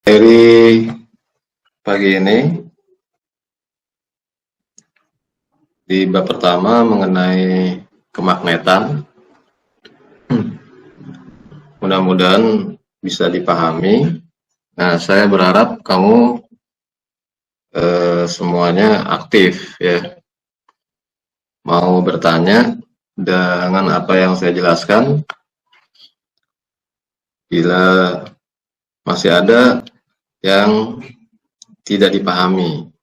Dari pagi ini di bab pertama mengenai kemagnetan, mudah-mudahan bisa dipahami. Nah, saya berharap kamu semuanya aktif ya, mau bertanya dengan apa yang saya jelaskan. Bila masih ada yang tidak dipahami.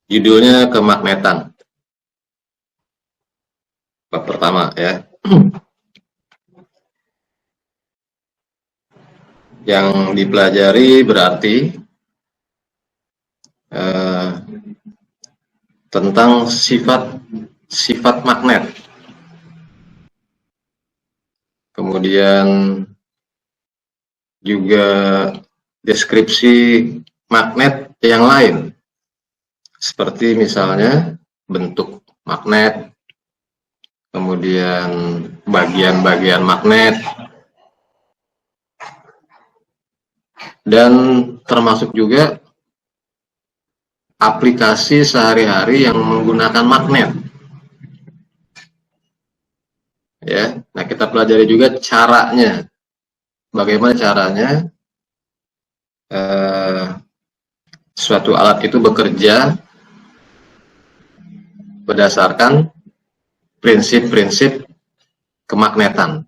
Judulnya kemagnetan. Bab pertama ya. Yang dipelajari berarti tentang sifat magnet. Kemudian juga deskripsi magnet yang lain. Seperti misalnya bentuk magnet, kemudian bagian-bagian magnet, dan termasuk juga aplikasi sehari-hari yang menggunakan magnet. Ya, nah kita pelajari juga caranya. Bagaimana caranya suatu alat itu bekerja berdasarkan prinsip-prinsip kemagnetan.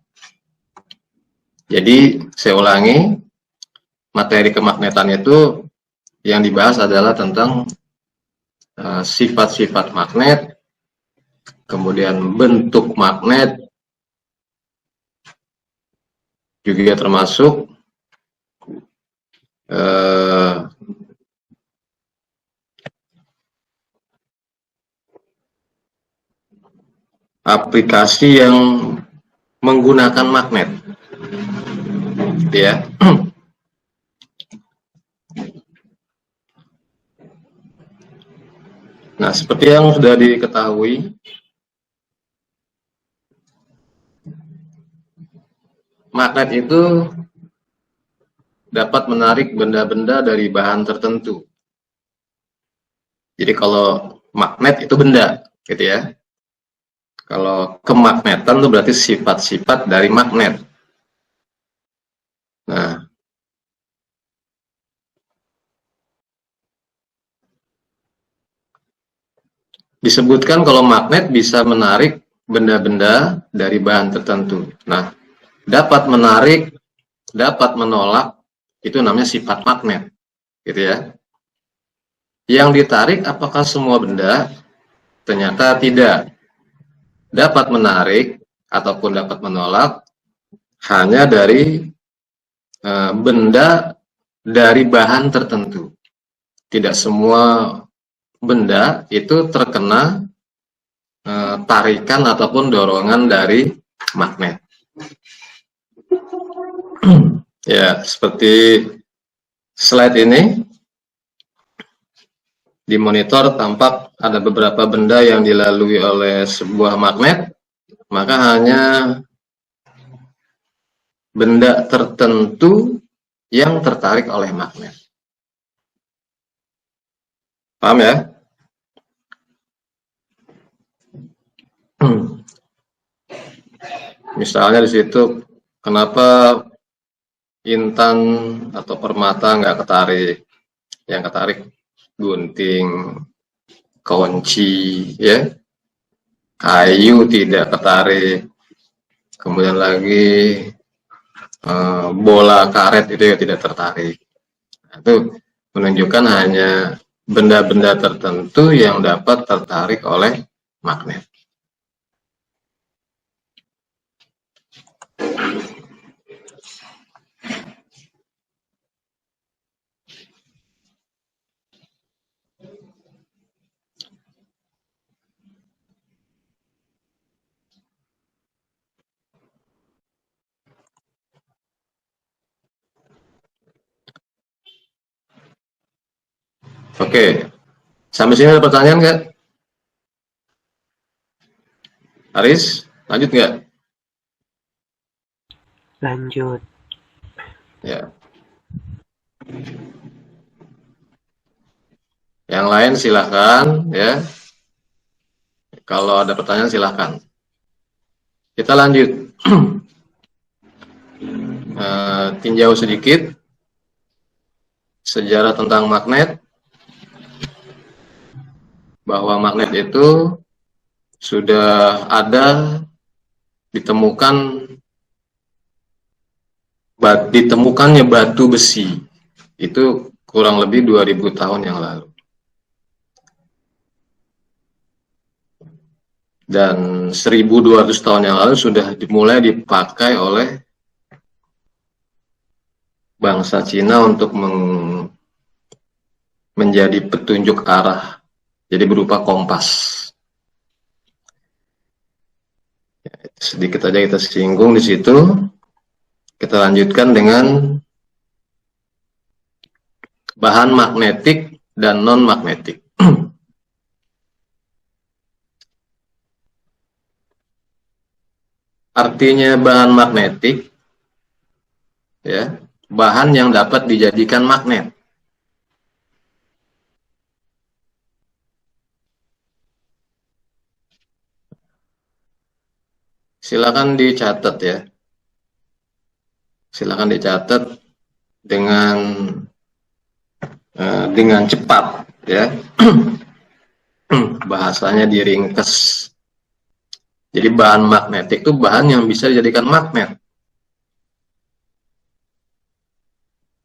Jadi, saya ulangi, materi kemagnetan itu yang dibahas adalah tentang sifat-sifat magnet, kemudian bentuk magnet, juga termasuk aplikasi yang menggunakan magnet, ya. Nah, seperti yang sudah diketahui, magnet itu dapat menarik benda-benda dari bahan tertentu. Jadi kalau magnet itu benda, gitu ya. Kalau kemagnetan itu berarti sifat-sifat dari magnet. Nah, disebutkan kalau magnet bisa menarik benda-benda dari bahan tertentu. Nah, dapat menarik, dapat menolak, itu namanya sifat magnet, gitu ya. Yang ditarik apakah semua benda? Ternyata tidak. Dapat menarik ataupun dapat menolak hanya dari benda dari bahan tertentu. Tidak semua benda itu terkena tarikan ataupun dorongan dari magnet. Ya, seperti slide ini, di monitor tampak ada beberapa benda yang dilalui oleh sebuah magnet, maka hanya benda tertentu yang tertarik oleh magnet. Paham ya? Misalnya di situ, kenapa intan atau permata nggak ketarik? Yang ketarik gunting, kunci, ya, kayu tidak ketarik. Kemudian lagi bola karet itu ya tidak tertarik. Nah, itu menunjukkan hanya benda-benda tertentu yang dapat tertarik oleh magnet. Oke, sampai sini ada pertanyaan nggak? Aris, lanjut nggak? Lanjut. Ya. Yang lain silahkan ya. Kalau ada pertanyaan silahkan. Kita lanjut. Tinjau sedikit sejarah tentang magnet. Bahwa magnet itu sudah ada ditemukannya batu besi. Itu kurang lebih 2000 tahun yang lalu. Dan 1200 tahun yang lalu sudah dimulai dipakai oleh bangsa Cina untuk menjadi petunjuk arah. Jadi berupa kompas. Sedikit aja kita singgung di situ. Kita lanjutkan dengan bahan magnetik dan non-magnetik. Artinya bahan magnetik, ya, bahan yang dapat dijadikan magnet. Silakan dicatat ya. Silakan dicatat dengan cepat ya. Bahasanya diringkas. Jadi bahan magnetik itu bahan yang bisa dijadikan magnet.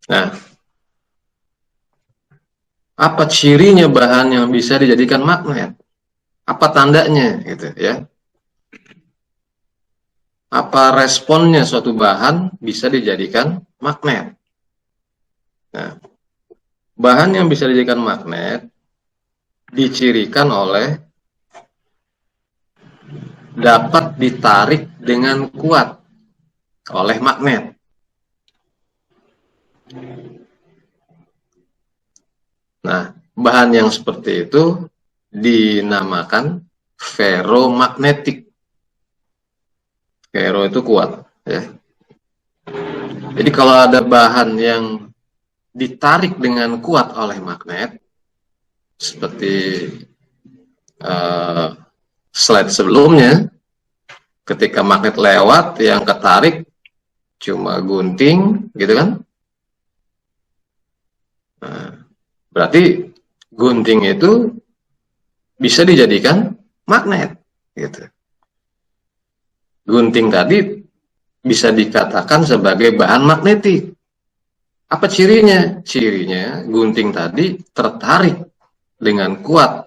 Nah, apa cirinya bahan yang bisa dijadikan magnet? Apa tandanya gitu ya? Apa responnya suatu bahan bisa dijadikan magnet? Nah, bahan yang bisa dijadikan magnet dicirikan oleh dapat ditarik dengan kuat oleh magnet. Nah, bahan yang seperti itu dinamakan ferromagnetik. Ferro itu kuat, ya. Jadi kalau ada bahan yang ditarik dengan kuat oleh magnet, seperti slide sebelumnya, ketika magnet lewat, yang ketarik cuma gunting, gitu kan? Nah, berarti gunting itu bisa dijadikan magnet, gitu. Gunting tadi bisa dikatakan sebagai bahan magnetik. Apa cirinya? Cirinya gunting tadi tertarik dengan kuat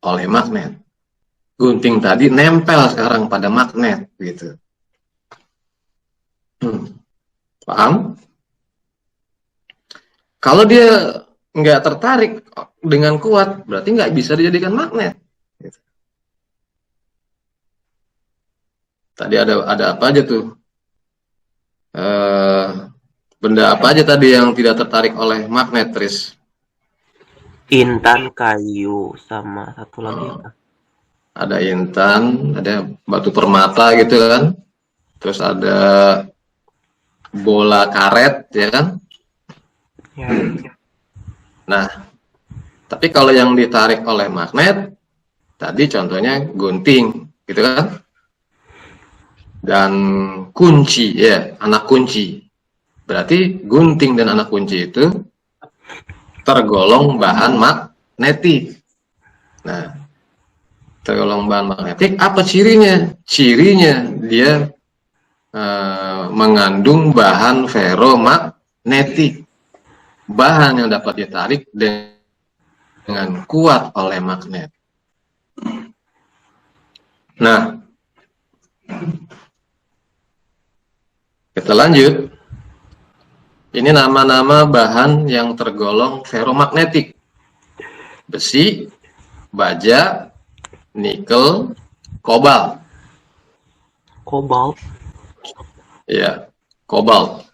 oleh magnet. Gunting tadi nempel sekarang pada magnet, gitu. Paham? Kalau dia nggak tertarik dengan kuat, berarti nggak bisa dijadikan magnet. Gitu. Tadi ada apa aja tuh? Benda apa aja tadi yang tidak tertarik oleh magnet, Tris? Intan, kayu, sama satu lagi apa? Ada intan, ada batu permata gitu kan. Terus ada bola karet, ya kan? Ya. Nah, tapi kalau yang ditarik oleh magnet, tadi contohnya gunting, gitu kan? Dan kunci, ya, anak kunci. Berarti gunting dan anak kunci itu tergolong bahan magnetik. Nah, tergolong bahan magnetik, apa cirinya? Cirinya dia mengandung bahan ferromagnetik. Bahan yang dapat ditarik dengan kuat oleh magnet. Nah, kita lanjut. Ini nama-nama bahan yang tergolong ferromagnetik. Besi, baja, nikel, kobalt. Kobalt. Ya, kobalt.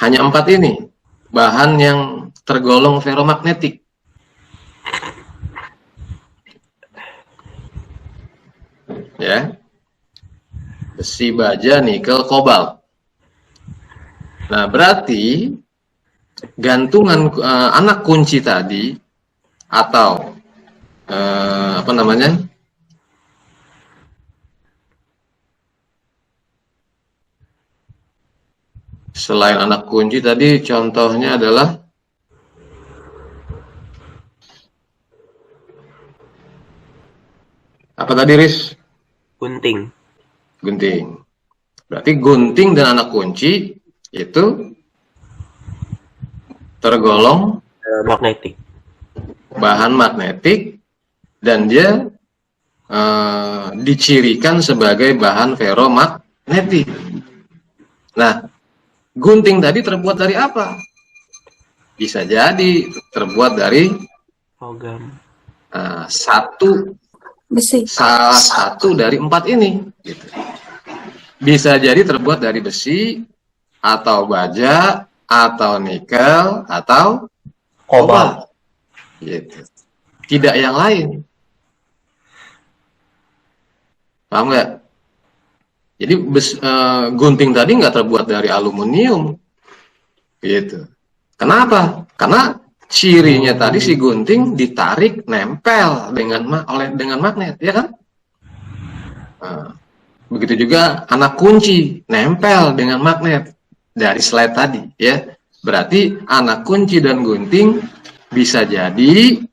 Hanya 4 ini bahan yang tergolong ferromagnetik. ya. Besi, baja, nikel, kobalt. Nah, berarti gantungan anak kunci tadi atau apa namanya? Selain anak kunci tadi contohnya adalah apa tadi, Riz? Gunting. Gunting. Berarti gunting dan anak kunci itu tergolong Magnetik. bahan magnetik dan dia dicirikan sebagai bahan ferromagnetik. Nah, gunting tadi terbuat dari apa? Bisa jadi terbuat dari Logam. salah satu dari 4 ini. Gitu. Bisa jadi terbuat dari besi, atau baja, atau nikel, atau kobalt. Gitu. Tidak yang lain. Paham nggak? Jadi gunting tadi nggak terbuat dari aluminium, gitu. Kenapa? Karena cirinya tadi si gunting ditarik nempel dengan magnet, ya kan? Nah, begitu juga anak kunci nempel dengan magnet dari slide tadi, ya. Berarti anak kunci dan gunting bisa jadi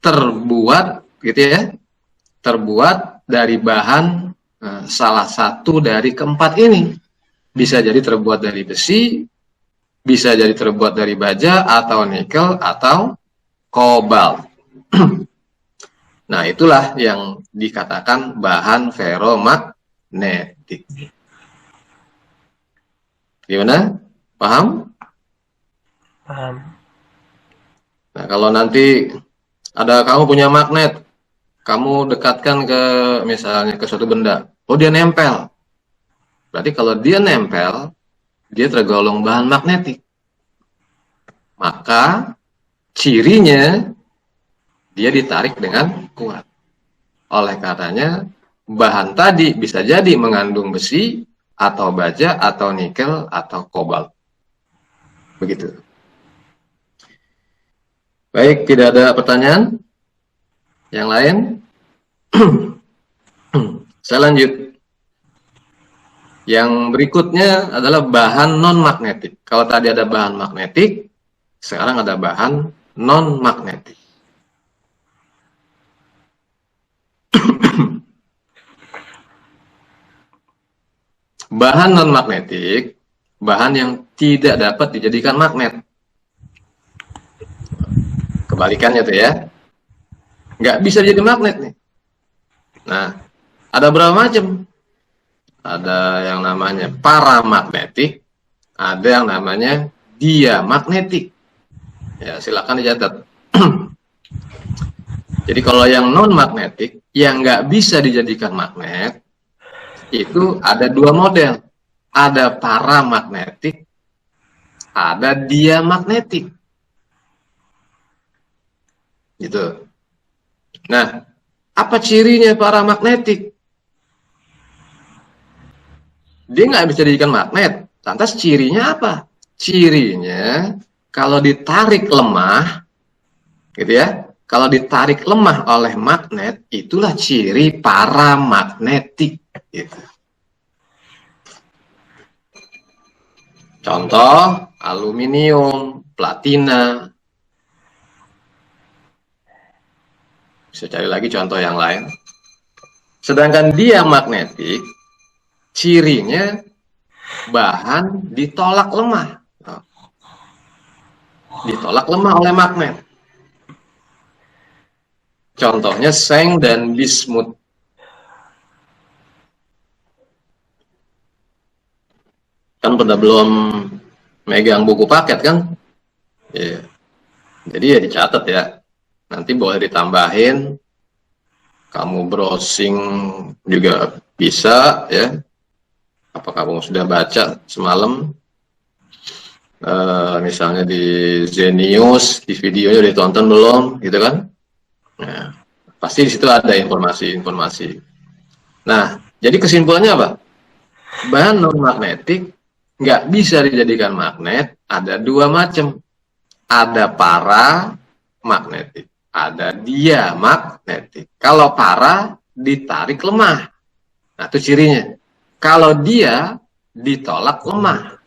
terbuat, gitu ya, terbuat dari bahan salah satu dari keempat ini. Bisa jadi terbuat dari besi, bisa jadi terbuat dari baja, atau nikel, atau kobalt. Nah, itulah yang dikatakan bahan ferromagnetik. Gimana? Paham? Paham. Nah, kalau nanti ada kamu punya magnet, kamu dekatkan ke misalnya ke suatu benda, oh dia nempel. Berarti kalau dia nempel, dia tergolong bahan magnetik. Maka cirinya dia ditarik dengan kuat. Oleh karenanya bahan tadi bisa jadi mengandung besi, atau baja, atau nikel, atau kobalt. Begitu. Baik, tidak ada pertanyaan? Yang lain? Saya lanjut. Yang berikutnya adalah bahan non-magnetik. Kalau tadi ada bahan magnetik, sekarang ada bahan non-magnetik. Bahan non-magnetik, bahan yang tidak dapat dijadikan magnet. Kebalikannya tuh ya. Nggak bisa jadi magnet nih. Nah, ada berapa macam? Ada yang namanya paramagnetik, ada yang namanya diamagnetik. Ya, silakan dicatat. Jadi kalau yang non-magnetik, yang nggak bisa dijadikan magnet, itu ada 2 model. Ada paramagnetik, ada diamagnetik. Gitu. Nah, apa cirinya paramagnetik? Dia nggak bisa dijadikan magnet. Lantas cirinya apa? Cirinya kalau ditarik lemah, gitu ya. Kalau ditarik lemah oleh magnet, itulah ciri paramagnetik. Gitu. Contoh, aluminium, platina. Bisa cari lagi contoh yang lain. Sedangkan diamagnetik, cirinya bahan ditolak lemah. Ditolak lemah oleh magnet. Contohnya seng dan bismut. Kan pada belum megang buku paket kan? Iya. Jadi ya dicatat ya. Nanti boleh ditambahin. Kamu browsing juga bisa ya. Apa kamu sudah baca semalam? Misalnya di Zenius, di videonya udah ditonton belum, gitu kan? Nah, pasti di situ ada informasi-informasi Nah, jadi kesimpulannya apa? Bahan non-magnetik nggak bisa dijadikan magnet, ada dua macam. Ada paramagnetik, ada diamagnetik. Kalau para ditarik lemah. Nah, itu cirinya. Kalau dia ditolak lemah.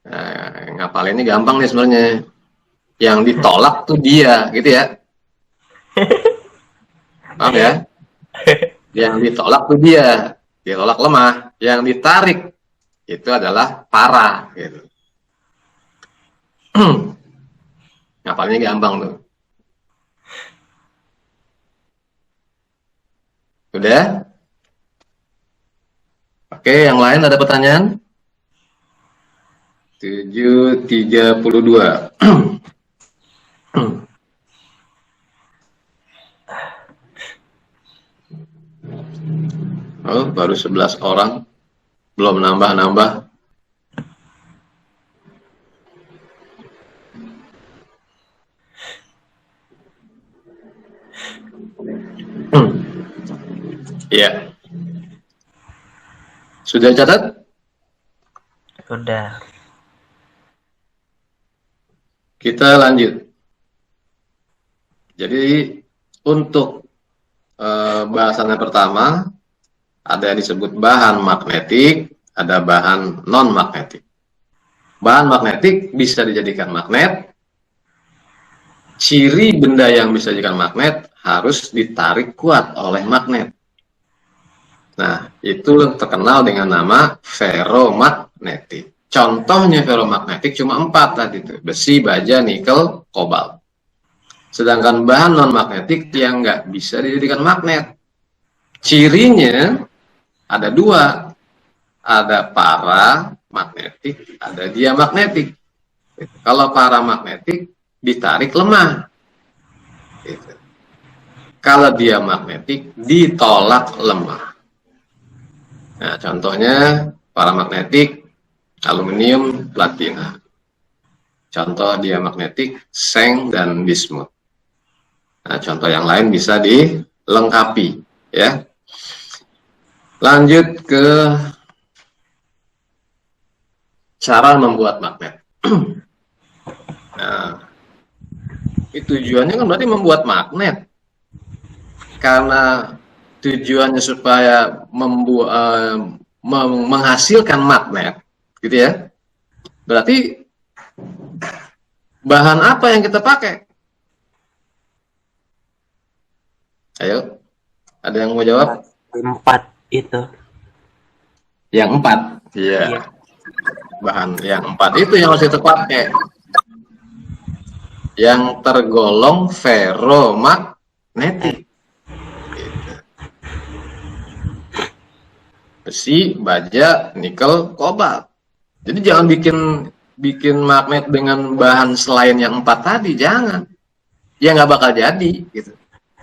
Nah, ngapalin ini gampang nih sebenarnya. Yang ditolak tuh dia, gitu ya. Paham ya? Yang ditolak tuh dia, ditolak lemah. Yang ditarik itu adalah para, gitu. Ngapalinnya gampang tuh. Udah? Oke, yang lain ada pertanyaan? 7.32. Oh, baru 11 orang. Belum nambah-nambah. Iya. Sudah catat? Udah. Kita lanjut. Jadi untuk bahasannya pertama ada yang disebut bahan magnetik, ada bahan non magnetik. Bahan magnetik bisa dijadikan magnet. Ciri benda yang bisa dijadikan magnet harus ditarik kuat oleh magnet. Nah, itu terkenal dengan nama ferromagnetik. Contohnya ferromagnetik cuma 4 tadi itu, besi, baja, nikel, kobalt. Sedangkan bahan non-magnetik yang nggak bisa dijadikan magnet. Cirinya ada 2, ada paramagnetik, ada diamagnetik. Kalau paramagnetik ditarik lemah. Gitu. Kalau diamagnetik ditolak lemah. Nah, contohnya paramagnetik aluminium, platina. Contoh diamagnetik seng dan bismut. Nah, contoh yang lain bisa dilengkapi, ya. Lanjut ke cara membuat magnet. Nah, tujuannya kan berarti membuat magnet. Karena tujuannya supaya menghasilkan magnet, gitu ya. Berarti bahan apa yang kita pakai? Ayo, ada yang mau jawab? 4 itu. Yang 4, iya. Bahan yang 4 itu yang harus kita pakai. Yang tergolong ferromagnetik. Besi, baja, nikel, kobalt. Jadi jangan bikin magnet dengan bahan selain yang 4 tadi, jangan. Ya nggak bakal jadi, gitu.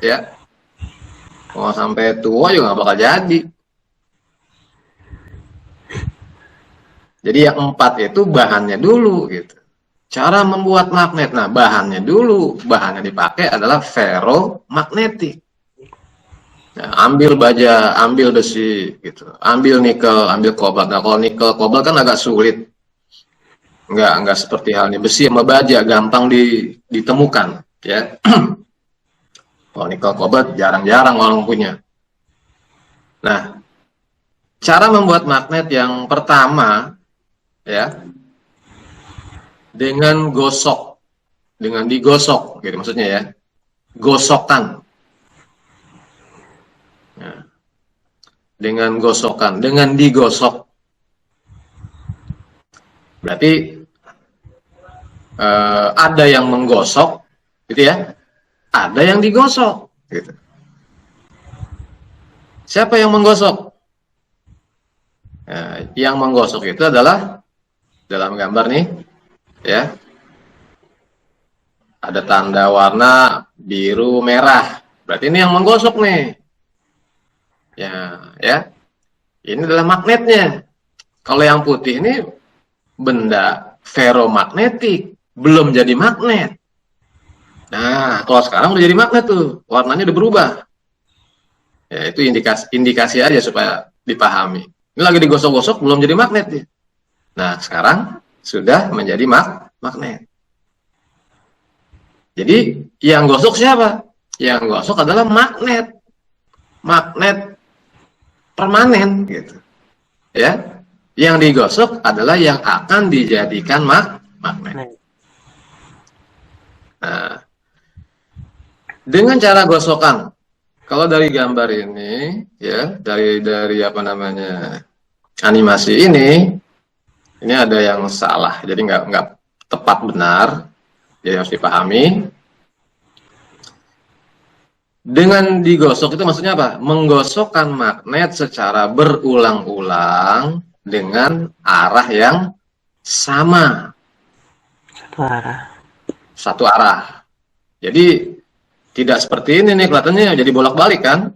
Ya, mau sampai tua juga nggak bakal jadi. Jadi yang 4 itu bahannya dulu, gitu. Cara membuat magnet, nah bahannya dulu, bahannya dipakai adalah ferromagnetik. Nah, ambil baja, ambil besi, gitu. Ambil nikel, ambil kobalt. Nah, kalau nikel, kobalt kan agak sulit. Enggak seperti halnya besi sama baja, gampang ditemukan, ya. Kalau nikel, kobalt jarang-jarang orang punya. Nah, cara membuat magnet yang pertama, ya, dengan gosok, dengan digosok, gitu maksudnya ya, gosokkan. Nah, dengan gosokan, dengan digosok, berarti ada yang menggosok, gitu ya, ada yang digosok, gitu. Siapa yang menggosok? Nah, yang menggosok itu adalah dalam gambar nih, ya, ada tanda warna biru merah, berarti ini yang menggosok nih. Ya, ini adalah magnetnya. Kalau yang putih ini benda ferromagnetik, belum jadi magnet. Nah, kalau sekarang udah jadi magnet tuh, warnanya udah berubah. Ya, itu indikasi aja supaya dipahami. Ini lagi digosok-gosok belum jadi magnet ya. Nah, sekarang sudah menjadi magnet. Jadi yang gosok siapa? Yang gosok adalah magnet. Magnet permanen gitu. Ya. Yang digosok adalah yang akan dijadikan magnet. Nah, dengan cara gosokan, kalau dari gambar ini, ya, dari apa namanya animasi ini ada yang salah, jadi nggak tepat benar, jadi harus dipahami. Dengan digosok itu maksudnya apa? Menggosokkan magnet secara berulang-ulang dengan arah yang sama. Satu arah. Jadi tidak seperti ini nih kelihatannya jadi bolak-balik kan?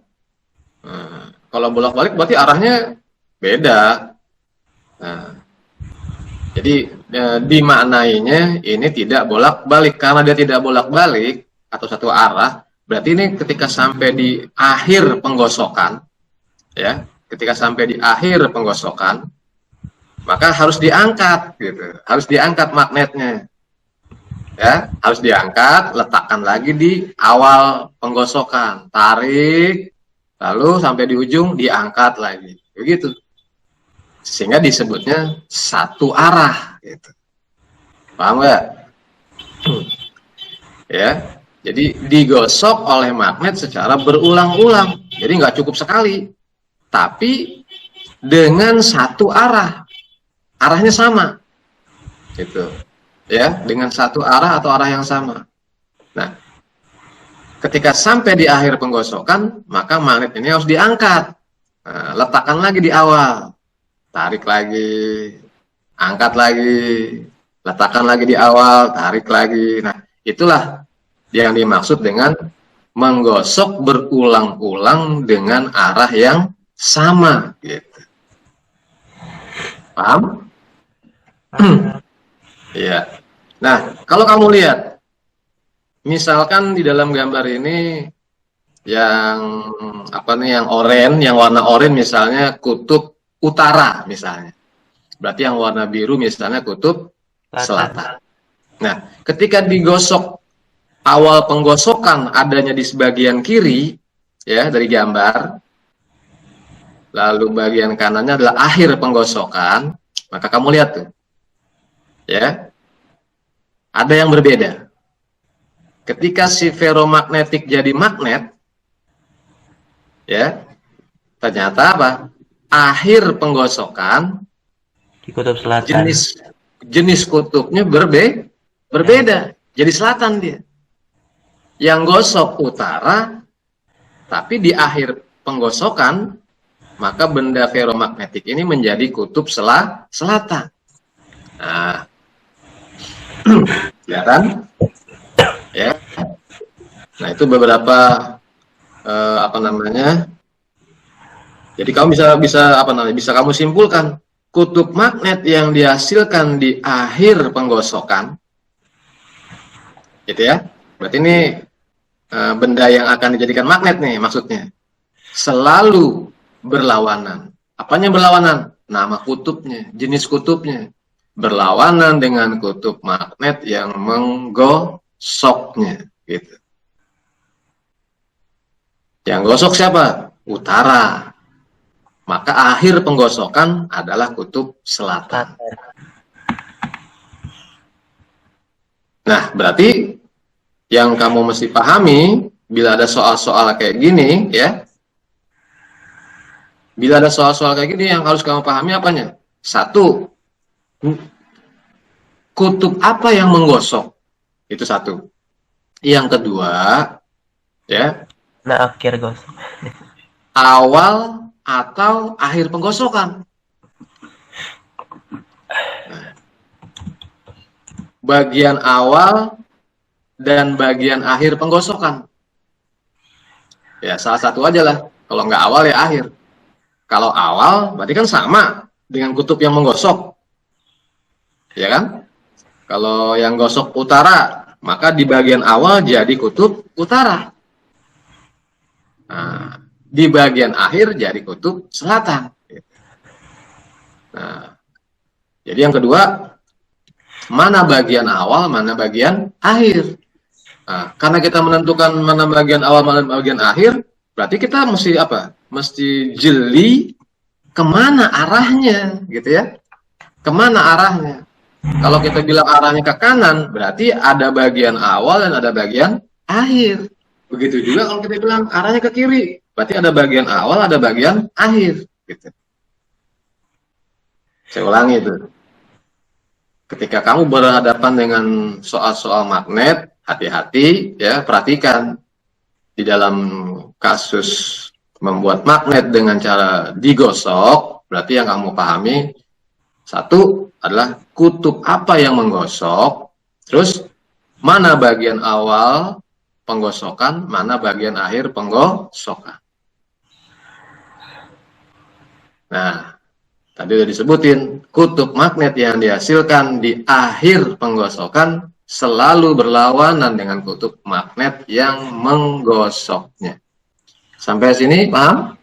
Nah, kalau bolak-balik berarti arahnya beda. Nah, jadi dimaknainya ini tidak bolak-balik. Karena dia tidak bolak-balik atau satu arah, berarti ini ketika sampai di akhir penggosokan, ya, ketika sampai di akhir penggosokan, maka harus diangkat, gitu. Harus diangkat magnetnya, ya, harus diangkat, letakkan lagi di awal penggosokan, tarik, lalu sampai di ujung diangkat lagi, begitu. Sehingga disebutnya satu arah, gitu. Paham nggak? Ya. Jadi digosok oleh magnet secara berulang-ulang. Jadi nggak cukup sekali, tapi dengan satu arah, arahnya sama, gitu. Ya, dengan satu arah atau arah yang sama. Nah, ketika sampai di akhir penggosokan, maka magnet ini harus diangkat. Nah, letakkan lagi di awal, tarik lagi, angkat lagi, letakkan lagi di awal, tarik lagi. Nah, itulah yang dimaksud dengan menggosok berulang-ulang dengan arah yang sama, gitu. Paham? Iya. Nah, kalau kamu lihat, misalkan di dalam gambar ini yang apa nih, yang oranye, yang warna oranye misalnya kutub utara misalnya. Berarti yang warna biru misalnya kutub selatan. Nah, ketika digosok, awal penggosokan adanya di sebagian kiri, ya, dari gambar, lalu bagian kanannya adalah akhir penggosokan, maka kamu lihat tuh, ya, ada yang berbeda. Ketika si ferromagnetik jadi magnet, ya, ternyata apa? Akhir penggosokan di kutub selatan. Jenis kutubnya berbeda. Jadi selatan dia. Yang gosok utara, tapi di akhir penggosokan, maka benda ferromagnetik ini menjadi kutub selatan. Nah, kelihatan? Ya. Nah, itu beberapa apa namanya? Jadi kamu bisa kamu simpulkan kutub magnet yang dihasilkan di akhir penggosokan, gitu ya. Berarti ini benda yang akan dijadikan magnet nih maksudnya. Selalu berlawanan. Apanya berlawanan? Nama kutubnya, jenis kutubnya. Berlawanan dengan kutub magnet yang menggosoknya, gitu. Yang gosok siapa? Utara. Maka akhir penggosokan adalah kutub selatan. Nah, berarti yang kamu mesti pahami bila ada soal-soal kayak gini, ya. Bila ada soal-soal kayak gini, yang harus kamu pahami apanya? Satu, kutub apa yang menggosok? Itu satu. Yang kedua, ya. Nah, akhir gosok. Awal atau akhir penggosokan. Nah, bagian awal dan bagian akhir penggosokan. Ya, salah satu aja lah. Kalau nggak awal ya akhir. Kalau awal berarti kan sama dengan kutub yang menggosok. Ya kan? Kalau yang gosok utara maka di bagian awal jadi kutub utara. Nah, di bagian akhir jadi kutub selatan. Nah, jadi yang kedua, mana bagian awal, mana bagian akhir. Nah, karena kita menentukan mana bagian awal, mana bagian akhir, berarti kita mesti apa? Mesti jeli kemana arahnya, gitu ya. Kemana arahnya? Kalau kita bilang arahnya ke kanan, berarti ada bagian awal dan ada bagian akhir. Begitu juga kalau kita bilang arahnya ke kiri, berarti ada bagian awal, ada bagian akhir. Gitu. Saya ulangi itu. Ketika kamu berhadapan dengan soal-soal magnet, hati-hati ya, perhatikan di dalam kasus membuat magnet dengan cara digosok, berarti yang kamu pahami satu adalah kutub apa yang menggosok, terus mana bagian awal penggosokan, mana bagian akhir penggosokan. Nah, tadi udah disebutin, kutub magnet yang dihasilkan di akhir penggosokan selalu berlawanan dengan kutub magnet yang menggosoknya. Sampai sini paham?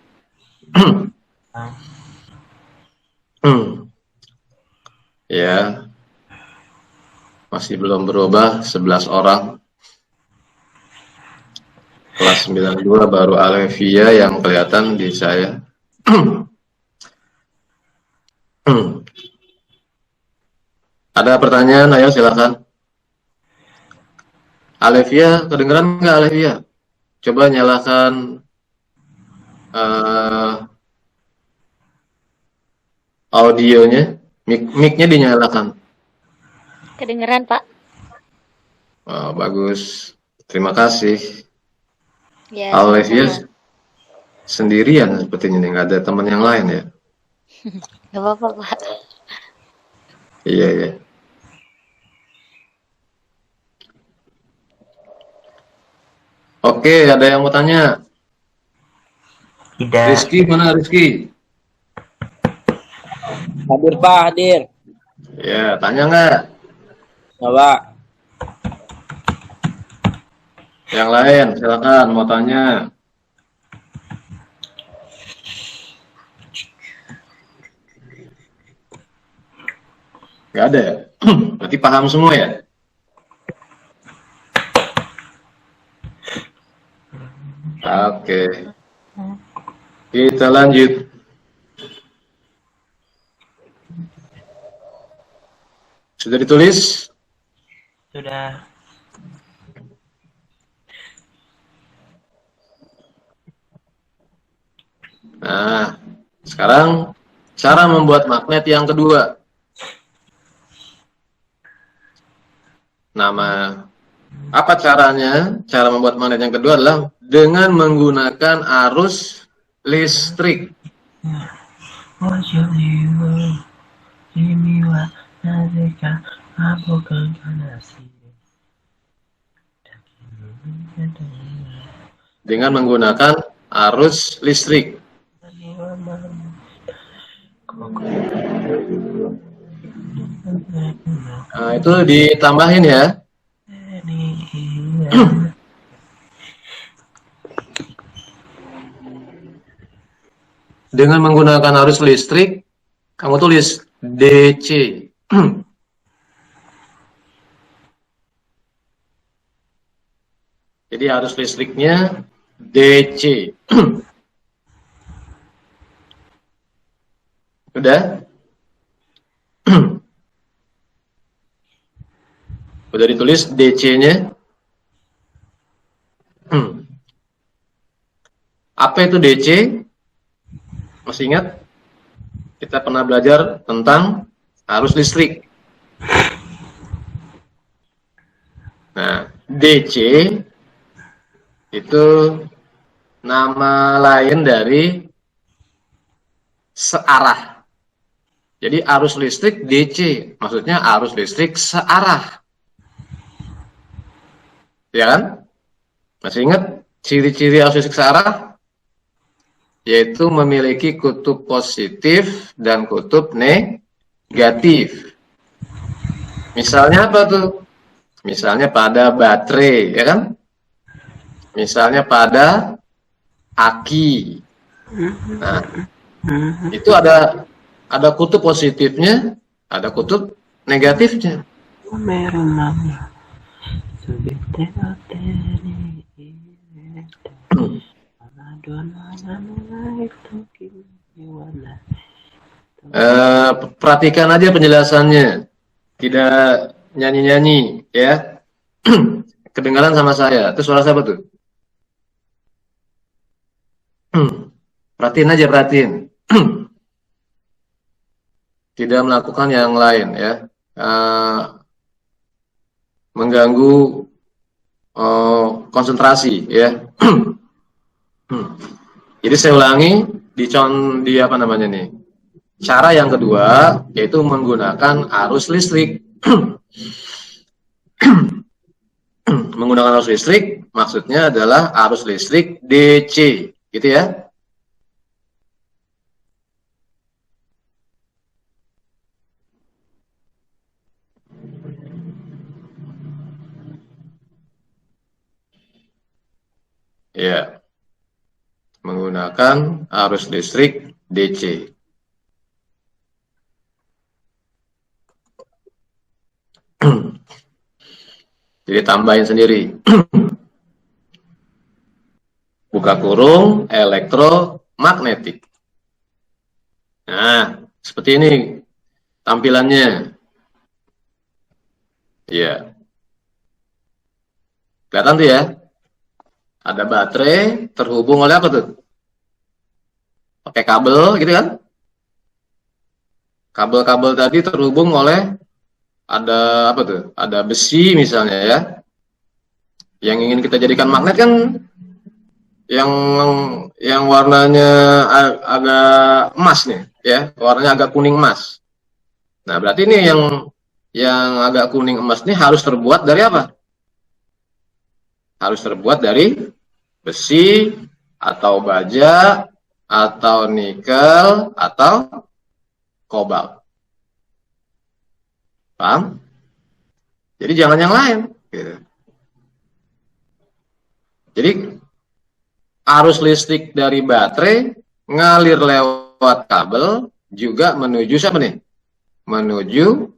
Ya, masih belum berubah 11 orang. Kelas 92 baru Alevia yang kelihatan di saya. Ada pertanyaan? Ayo silakan. Alevia, kedengeran nggak Alevia? Coba nyalakan audionya, mic-nya dinyalakan. Kedengeran, Pak. Oh, bagus. Terima kasih. Ya, Alevia sendirian sepertinya nih, nggak ada teman yang lain ya? nggak apa-apa, Pak. Iya, iya. Oke, ada yang mau tanya? Tidak. Rizky, mana Rizky? Hadir Pak, hadir. Ya, tanya nggak? Coba. Yang lain, silakan mau tanya. Nggak ada ya? Berarti paham semua ya? Oke. Kita lanjut. Sudah ditulis? Sudah. Nah, sekarang cara membuat magnet yang kedua. Apa caranya? Cara membuat magnet yang kedua adalah dengan menggunakan arus listrik. Dengan menggunakan arus listrik. Nah, itu ditambahin ya. Dengan menggunakan arus listrik, kamu tulis DC. Jadi arus listriknya DC. Udah? Udah ditulis DC-nya? Apa itu DC? Masih ingat? Kita pernah belajar tentang arus listrik. Nah, DC itu nama lain dari searah. Jadi arus listrik DC, maksudnya arus listrik searah. Ya kan? Masih ingat ciri-ciri arus listrik searah? Yaitu memiliki kutub positif dan kutub negatif. Misalnya apa tuh? Misalnya pada baterai, ya kan? Misalnya pada aki. Nah, itu ada kutub positifnya, ada kutub negatifnya. Perhatikan aja penjelasannya, tidak nyanyi-nyanyi, ya. Kedengaran sama saya. Itu suara siapa tuh? Perhatiin aja, perhatiin. Tidak melakukan yang lain, ya. Mengganggu konsentrasi, ya. Jadi saya ulangi di apa namanya nih? Cara yang kedua yaitu menggunakan arus listrik. Menggunakan arus listrik maksudnya adalah arus listrik DC, gitu ya. Ya, menggunakan arus listrik DC. Jadi tambahin sendiri. Buka kurung elektromagnetik. Nah, seperti ini tampilannya. Ya. Kelihatan tuh ya? Ada baterai terhubung oleh apa tuh? Pakai kabel gitu kan? Kabel-kabel tadi terhubung oleh ada apa tuh? Ada besi misalnya ya. Yang ingin kita jadikan magnet kan yang warnanya agak emas nih ya, warnanya agak kuning emas. Nah, berarti ini yang agak kuning emas ini harus terbuat dari apa? Harus terbuat dari besi atau baja atau nikel atau kobalt. Paham? Jadi jangan yang lain. Gitu. Jadi arus listrik dari baterai ngalir lewat kabel juga menuju siapa nih? Menuju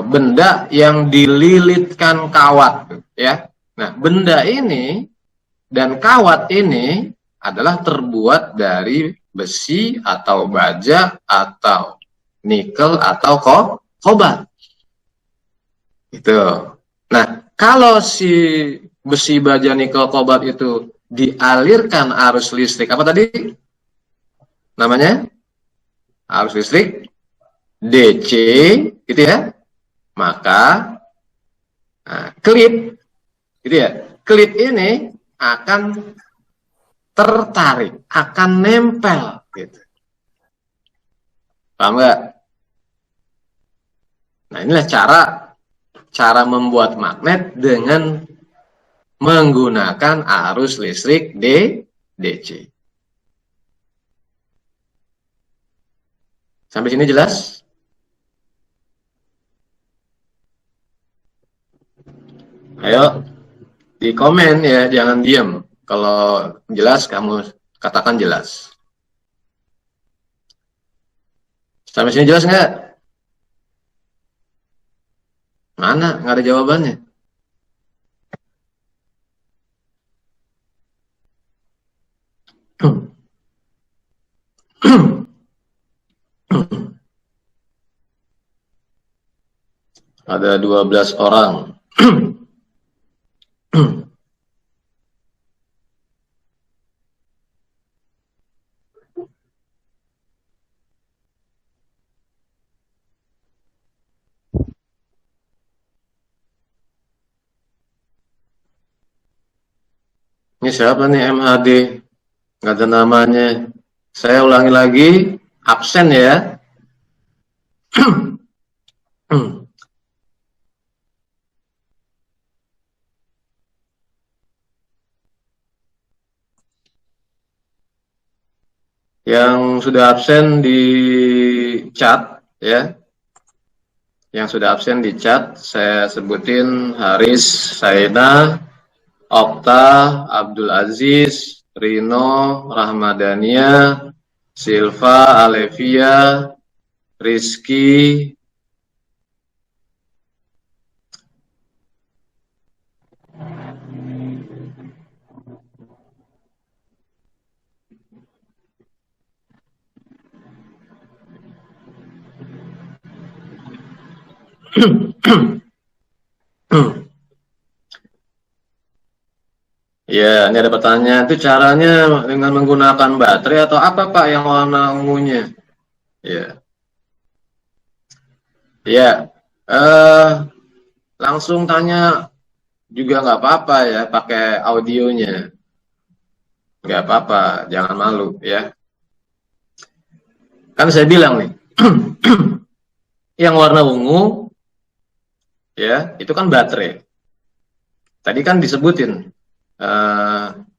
benda yang dililitkan kawat, ya. Nah, benda ini dan kawat ini adalah terbuat dari besi atau baja atau nikel atau kobalt. Itu. Nah, kalau si besi, baja, nikel, kobalt itu dialirkan arus listrik, apa tadi namanya? Arus listrik DC, gitu ya. Maka klip, gitu ya. Klip ini akan tertarik, akan nempel, gitu. Paham nggak? Nah, inilah cara membuat magnet dengan menggunakan arus listrik DC. Sampai sini jelas? Ayo, di komen ya, jangan diam. Kalau jelas, kamu katakan jelas. Sampai sini jelas nggak? Mana? Nggak ada jawabannya. Ada 12 orang. Ini siapa nih MHD? Nggak ada namanya. Saya ulangi lagi, absen ya. Yang sudah absen di chat ya. yang sudah absen di chat, saya sebutin Haris, Saina, Okta, Abdul Aziz, Rino, Rahmadania, Silva, Alevia, Rizky, ya, ini ada pertanyaan, itu caranya dengan menggunakan baterai atau apa Pak yang warna ungunya? Ya, ya, langsung tanya juga nggak apa-apa ya, pakai audionya, nggak apa-apa, jangan malu ya. Kan saya bilang nih, yang warna ungu, ya, itu kan baterai. Tadi kan disebutin,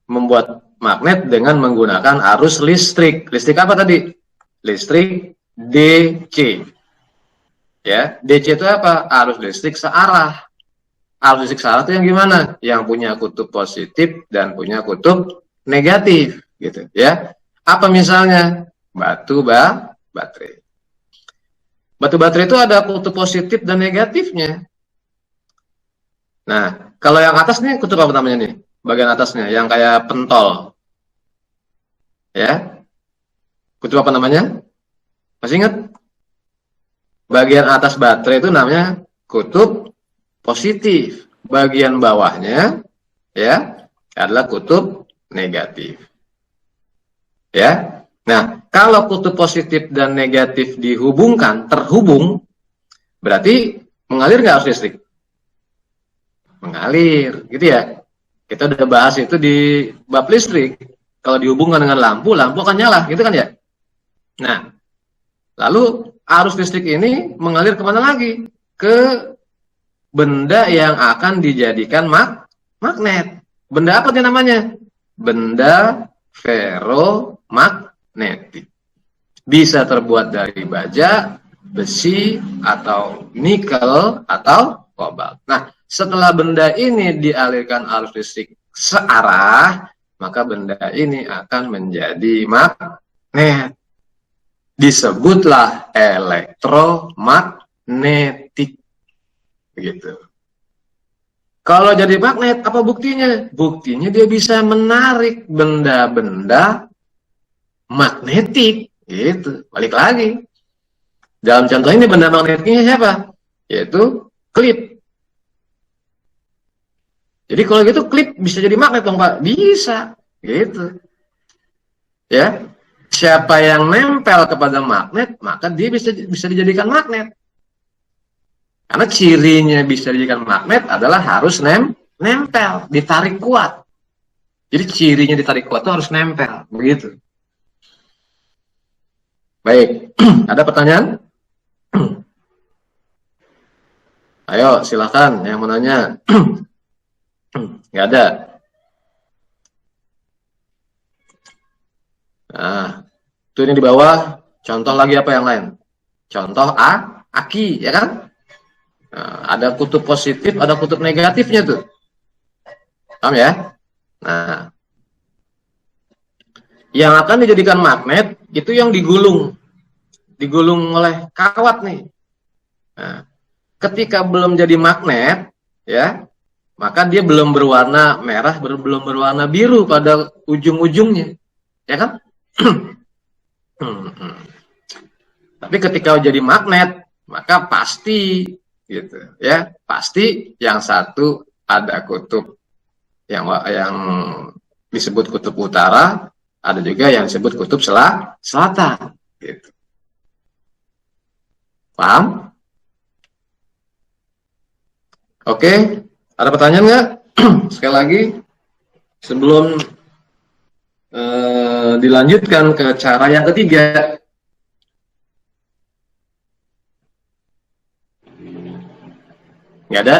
membuat magnet dengan menggunakan arus listrik. Listrik apa tadi? Listrik DC. Ya, DC itu apa? Arus listrik searah. Arus listrik searah itu yang gimana? Yang punya kutub positif dan punya kutub negatif, gitu ya. Apa misalnya? Baterai. Batu baterai itu ada kutub positif dan negatifnya. Nah, kalau yang atas nih kutub apa namanya nih? Bagian atasnya yang kayak pentol. Ya. Kutub apa namanya? Masih ingat? Bagian atas baterai itu namanya kutub positif. Bagian bawahnya ya adalah kutub negatif. Ya. Nah, kalau kutub positif dan negatif dihubungkan, terhubung, berarti mengalir nggak arus listrik? Mengalir, gitu ya. Kita udah bahas itu di bab listrik. Kalau dihubungkan dengan lampu, lampu akan nyala, gitu kan ya? Nah, lalu arus listrik ini mengalir kemana lagi? Ke benda yang akan dijadikan magnet. Benda apa dia namanya? Benda ferromagnetik. Bisa terbuat dari baja, besi, atau nikel, atau kobalt. Nah, setelah benda ini dialirkan arus listrik searah, maka benda ini akan menjadi magnet. Disebutlah elektromagnetik. Begitu. Kalau jadi magnet, apa buktinya? Buktinya dia bisa menarik benda-benda magnetik. Gitu. Balik lagi. Dalam contoh ini benda magnetiknya siapa? Yaitu klip. Jadi kalau gitu klip bisa jadi magnet dong Pak? Bisa. Gitu. Ya. Siapa yang nempel kepada magnet, maka dia bisa dijadikan magnet. Karena cirinya bisa dijadikan magnet adalah harus nempel, ditarik kuat. Jadi cirinya ditarik kuat itu harus nempel, begitu. Baik, ada pertanyaan? Ayo, silakan yang mau nanya. Nggak ada. Nah, itu ini di bawah. Contoh lagi apa yang lain? Contoh aki, ya kan? Nah, ada kutub positif, ada kutub negatifnya tuh. Paham ya? Nah, yang akan dijadikan magnet itu yang digulung oleh kawat nih. Nah, ketika belum jadi magnet, ya, maka dia belum berwarna merah, belum berwarna biru pada ujung-ujungnya, ya kan? Tapi ketika jadi magnet, maka pasti, gitu, ya, pasti yang satu ada kutub yang disebut kutub utara. Ada juga yang disebut kutub selatan. Gitu. Paham? Oke, ada pertanyaan nggak? Sekali lagi, sebelum dilanjutkan ke cara yang ketiga. Nggak ada?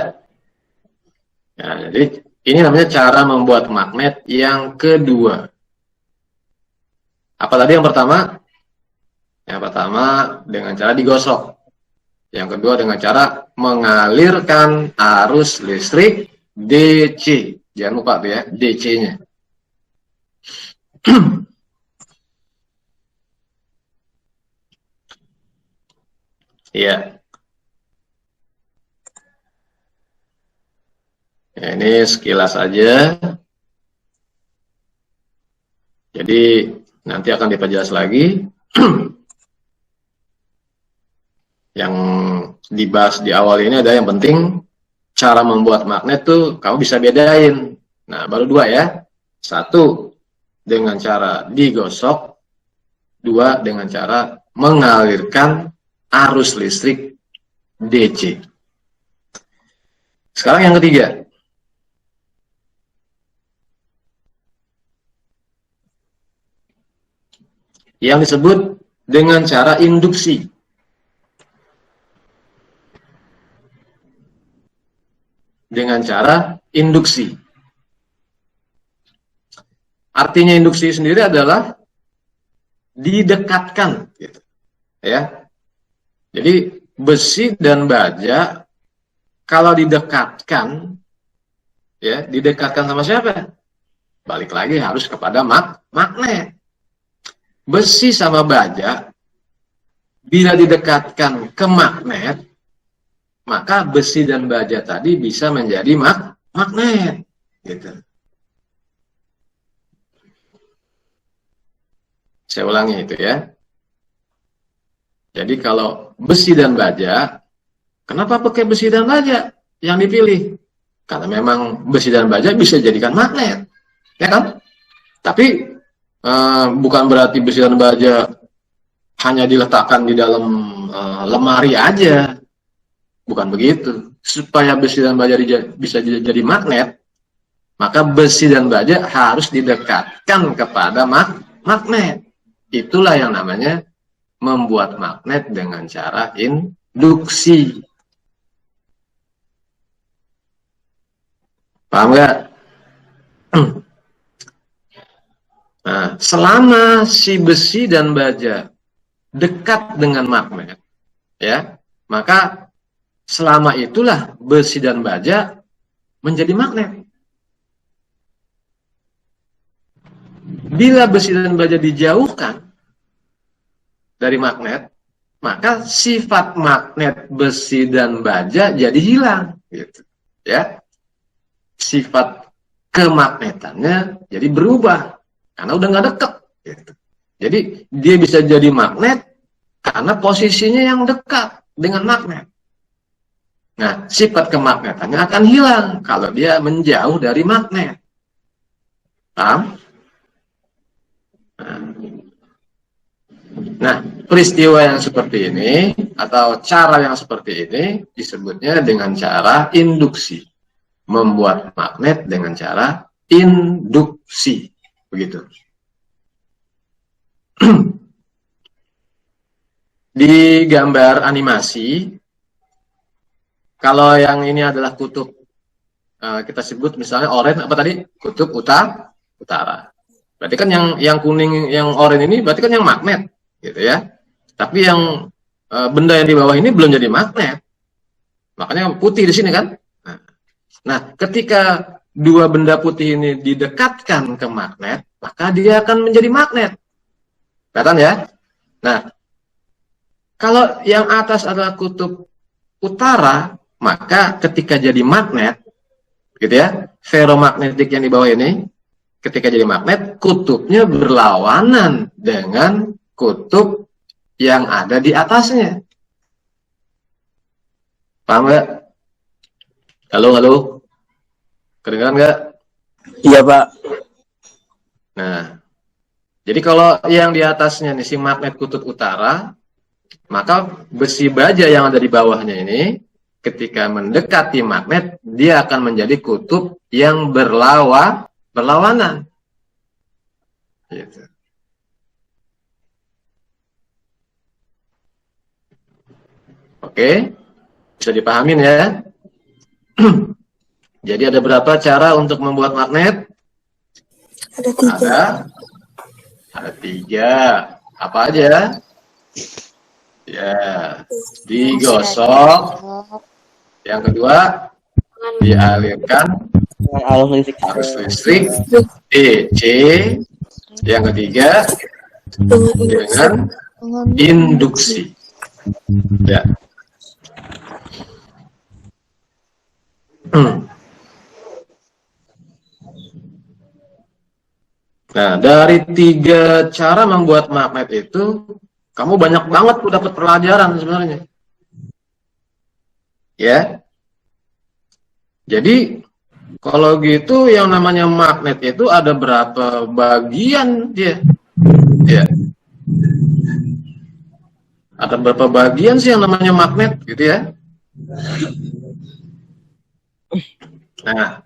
Ya, jadi ini namanya cara membuat magnet yang kedua. Apa tadi yang pertama? Yang pertama dengan cara digosok. Yang kedua dengan cara mengalirkan arus listrik DC. Jangan lupa tuh ya, DC-nya. Ya. Ya, ini sekilas aja. Jadi nanti akan diperjelas lagi. Yang dibahas di awal ini ada yang penting, cara membuat magnet tuh kamu bisa bedain. Nah, baru dua ya. Satu, dengan cara digosok. Dua, dengan cara mengalirkan arus listrik DC. Sekarang yang ketiga. Yang disebut dengan cara induksi. Dengan cara induksi. Artinya induksi sendiri adalah didekatkan, gitu. Ya. Jadi besi dan baja kalau didekatkan, ya, didekatkan sama siapa? Balik lagi harus kepada magnet. Besi sama baja bila didekatkan ke magnet, maka besi dan baja tadi bisa menjadi magnet, gitu. Saya ulangi itu ya. Jadi kalau besi dan baja, kenapa pakai besi dan baja yang dipilih? Karena memang besi dan baja bisa dijadikan magnet, ya kan? Tapi bukan berarti besi dan baja hanya diletakkan di dalam lemari aja. Bukan begitu. Supaya besi dan baja bisa jadi magnet, maka besi dan baja harus didekatkan kepada magnet. Itulah yang namanya membuat magnet dengan cara induksi. Paham nggak? Nah, selama si besi dan baja dekat dengan magnet, ya, maka selama itulah besi dan baja menjadi magnet. Bila besi dan baja dijauhkan dari magnet, maka sifat magnet besi dan baja jadi hilang, gitu. Ya, sifat kemagnetannya jadi berubah karena udah nggak dekat, gitu. Jadi dia bisa jadi magnet karena posisinya yang dekat dengan magnet. Nah, sifat kemagnetannya akan hilang kalau dia menjauh dari magnet. Paham? Nah, peristiwa yang seperti ini atau cara yang seperti ini disebutnya dengan cara induksi. Membuat magnet dengan cara induksi. Begitu. Di gambar animasi, kalau yang ini adalah kutub, kita sebut misalnya oranye, apa tadi? Kutub utara. Berarti kan yang kuning, yang oranye ini berarti kan yang magnet, gitu ya. Tapi yang benda yang di bawah ini belum jadi magnet. Makanya putih di sini kan. Nah, ketika dua benda putih ini didekatkan ke magnet, maka dia akan menjadi magnet. Kelihatan ya? Nah, kalau yang atas adalah kutub utara, maka ketika jadi magnet, gitu ya, ferromagnetik yang di bawah ini, ketika jadi magnet, kutubnya berlawanan dengan kutub yang ada di atasnya. Paham nggak? Halo? Kedengeran nggak? Iya, Pak. Nah, jadi kalau yang di atasnya nih, si magnet kutub utara, maka besi baja yang ada di bawahnya ini, ketika mendekati magnet, dia akan menjadi kutub yang berlawanan. Gitu. Oke, bisa dipahamin ya? Jadi ada berapa cara untuk membuat magnet? Ada 3. Ada 3. Apa aja? Ya, digosok. Yang kedua, dialirkan Dengan arus listrik. arus listrik DC. Yang ketiga, dengan induksi. Ya. Nah, dari 3 cara membuat magnet itu, kamu banyak banget tuh dapat pelajaran sebenarnya. Ya. Jadi, kalau gitu yang namanya magnet itu ada berapa bagian dia? Ya. Ada berapa bagian sih yang namanya magnet gitu ya? Nah,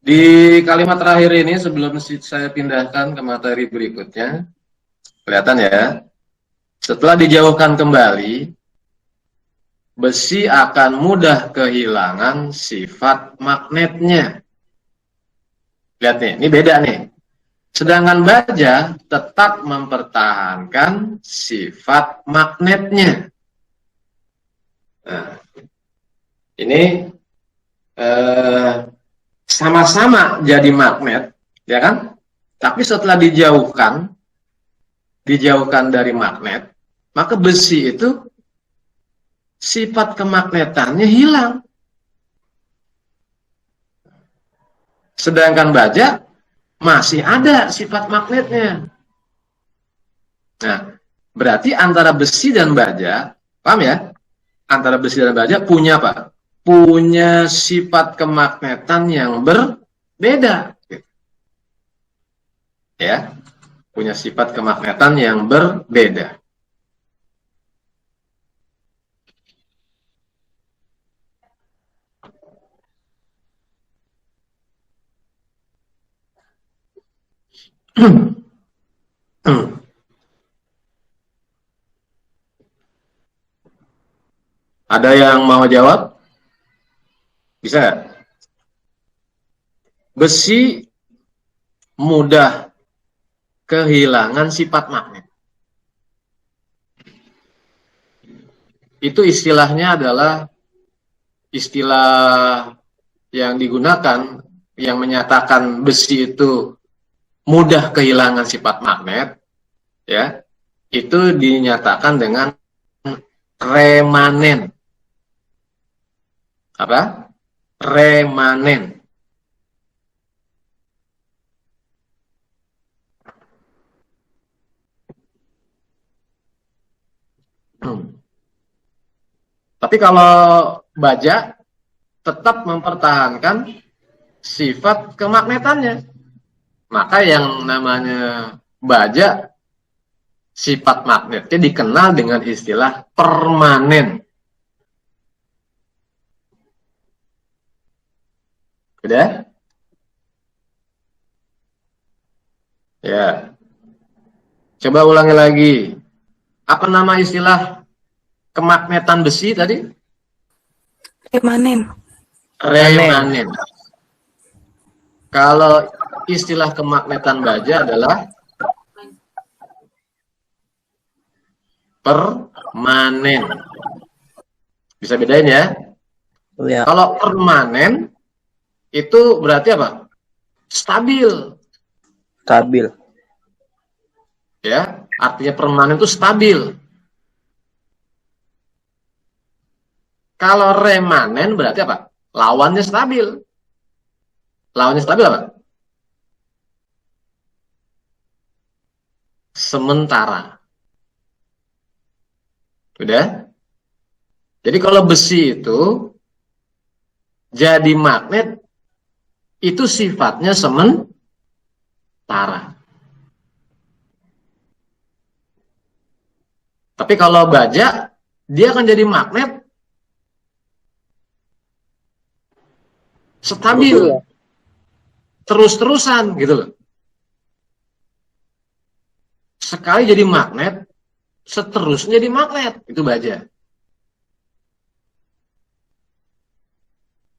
di kalimat terakhir ini sebelum saya pindahkan ke materi berikutnya, kelihatan ya, setelah dijauhkan kembali, besi akan mudah kehilangan sifat magnetnya. Lihat nih, ini beda nih. Sedangkan baja tetap mempertahankan sifat magnetnya. Nah, ini sama-sama jadi magnet, ya kan? Tapi setelah dijauhkan dari magnet, maka besi itu sifat kemagnetannya hilang. Sedangkan baja masih ada sifat magnetnya. Nah, berarti antara besi dan baja, paham ya? Antara besi dan baja punya apa? Punya sifat kemagnetan yang berbeda. Ya, punya sifat kemagnetan yang berbeda. Ada yang mau jawab? Bisa nggak? Besi mudah kehilangan sifat magnet. Itu istilahnya adalah istilah yang digunakan yang menyatakan besi itu mudah kehilangan sifat magnet, ya, itu dinyatakan dengan remanen. Apa? Remanen. Tapi kalau baja tetap mempertahankan sifat kemagnetannya. Maka yang namanya baja sifat magnetnya dikenal dengan istilah permanen. Udah? Ya. Coba ulangi lagi. Apa nama istilah kemagnetan besi tadi? Remanen. Remanen. Kalau istilah kemagnetan baja adalah permanen. Bisa bedain ya? Ya. Kalau permanen itu berarti apa? Stabil. Stabil. Ya, artinya permanen itu stabil. Kalau remanen berarti apa? Lawannya stabil. Lawannya stabil apa? Sementara. Udah? Jadi kalau besi itu jadi magnet itu sifatnya sementara. Tapi kalau baja dia akan jadi magnet stabil. Terus-terusan gitu loh. Sekali jadi magnet, seterusnya jadi magnet. Itu baja.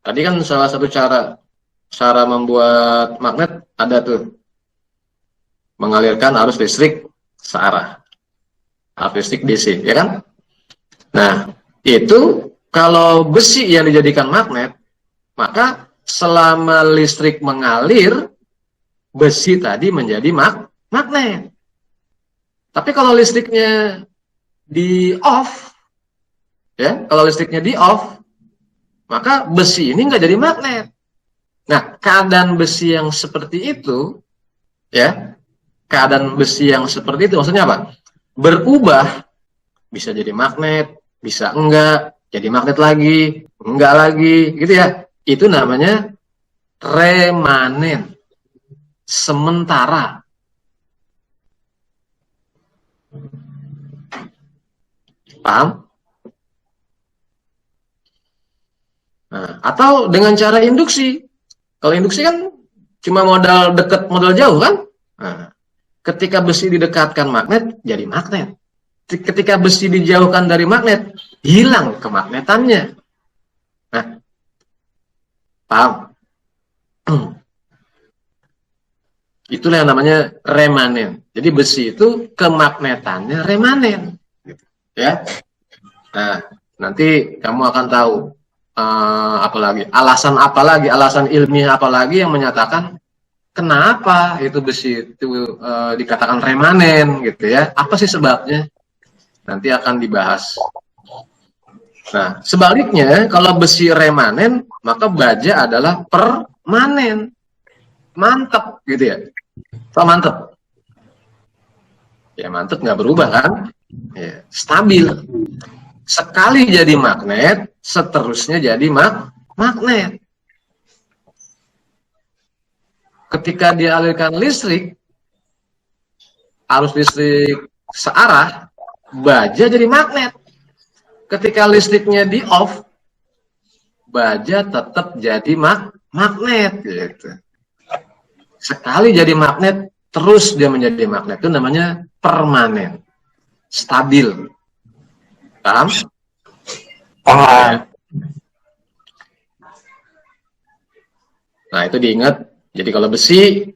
Tadi kan salah satu cara membuat magnet ada tuh. mengalirkan arus listrik searah, arus listrik DC, ya kan? Nah, itu kalau besi yang dijadikan magnet, maka selama listrik mengalir, besi tadi menjadi magnet. Tapi kalau listriknya di off, ya, kalau listriknya di off, maka besi ini nggak jadi magnet. Nah, keadaan besi yang seperti itu, ya, keadaan besi yang seperti itu maksudnya apa? Berubah, bisa jadi magnet, bisa enggak, jadi magnet lagi, enggak lagi, gitu ya. Itu namanya remanen, sementara. Paham? Nah, atau dengan cara induksi. Kalau induksi kan cuma modal dekat, modal jauh kan? Nah, ketika besi didekatkan magnet, jadi magnet. Ketika besi dijauhkan dari magnet, hilang kemagnetannya. Nah, paham? Itulah yang namanya remanen. Jadi besi itu kemagnetannya remanen, gitu, ya. Nah, nanti kamu akan tahu alasan ilmiah apalagi yang menyatakan kenapa itu besi itu dikatakan remanen, gitu ya. Apa sih sebabnya? Nanti akan dibahas. Nah, sebaliknya kalau besi remanen, maka baja adalah permanen. Mantap, gitu ya. Apa mantep? Ya mantep, nggak berubah kan? Ya, stabil. Sekali jadi magnet, seterusnya jadi magnet. Ketika dialirkan listrik, arus listrik searah, baja jadi magnet. Ketika listriknya di off, baja tetap jadi magnet, gitu. Sekali jadi magnet, terus dia menjadi magnet. Itu namanya permanen, stabil. Paham? Paham. Nah, itu diingat. Jadi kalau besi,